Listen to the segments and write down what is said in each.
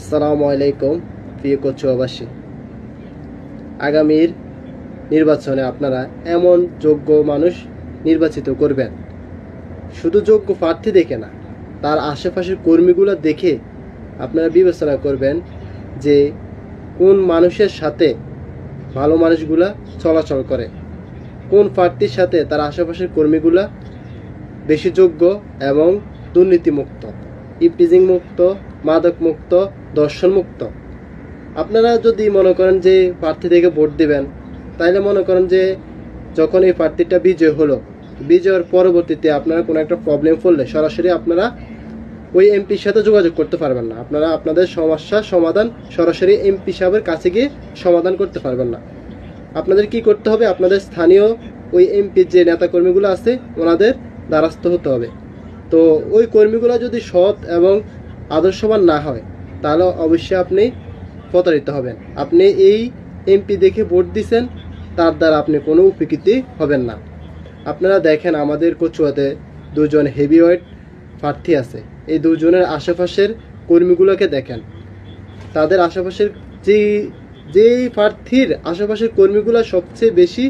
আসসালামু আলাইকুম প্রিয় কচুয়াবাসী। আগামীর নির্বাচনে আপনারা এমন যোগ্য মানুষ নির্বাচিত করবেন, শুধু যোগ্য প্রার্থী দেখে না, তার আশেপাশের কর্মীগুলো দেখে আপনারা বিবেচনা করবেন যে কোন মানুষের সাথে ভালো মানুষগুলা চলাচল করে, কোন প্রার্থীর সাথে তার আশেপাশের কর্মীগুলা বেশি যোগ্য এবং দুর্নীতিমুক্ত, ইপিজিং মুক্ত, মাদক মুক্ত, দর্শন মুক্ত। আপনারা যদি মনে করেন যে প্রার্থী থেকে ভোট দিবেন, তাইলে মনে করেন যে যখন এই প্রার্থীটা বিজয় হলো, বিজয়ের পরবর্তীতে আপনারা কোনো একটা প্রবলেম পড়লে সরাসরি আপনারা ওই এমপির সাথে যোগাযোগ করতে পারবেন না। আপনারা আপনাদের সমস্যার সমাধান সরাসরি এমপি সাহেবের কাছে গিয়ে সমাধান করতে পারবেন না। আপনাদের কি করতে হবে? আপনাদের স্থানীয় ওই এমপির যে নেতাকর্মীগুলো আছে ওনাদের দ্বারস্থ হতে হবে। তো ওই কর্মীগুলো যদি সৎ এবং আদর্শবান না হয়, তাহলে অবশ্যই আপনি প্রতারিত হবেন। আপনি এই এমপি দেখে ভোট দিচ্ছেন, তার দ্বারা আপনি কোনো উপকৃত হবেন না। আপনারা দেখেন আমাদের কচুয়াতে দুজন হেভিওয়েট প্রার্থী আছে, এই দুজনের আশেপাশের কর্মীগুলোকে দেখেন। তাদের আশেপাশের যেই প্রার্থীর আশেপাশের কর্মীগুলো সবচেয়ে বেশি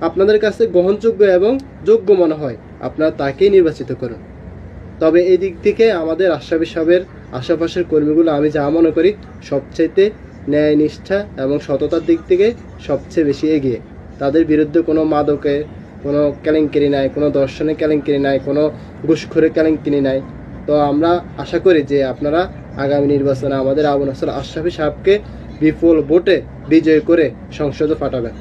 আপনাদের কাছে গ্রহণযোগ্য এবং যোগ্য মনে হয়, আপনারা তাকেই নির্বাচিত করুন। তবে এই দিক থেকে আমাদের আশরাফি সাহেবের আশেপাশের কর্মীগুলো আমি যা মনে করি সবচাইতে ন্যায় নিষ্ঠা এবং সততার দিক থেকে সবচেয়ে বেশি এগিয়ে। তাদের বিরুদ্ধে কোনো মাদকে কোনো কেলেঙ্কারি নাই, কোনো দর্শনে কেলেঙ্কারি নাই, কোনো ঘুষখোরের কেলেঙ্কারি নাই। তো আমরা আশা করি যে আপনারা আগামী নির্বাচনে আমাদের আবু নসর আশরাফি সাহেবকে বিপুল ভোটে বিজয় করে সংসদে পাঠাবেন।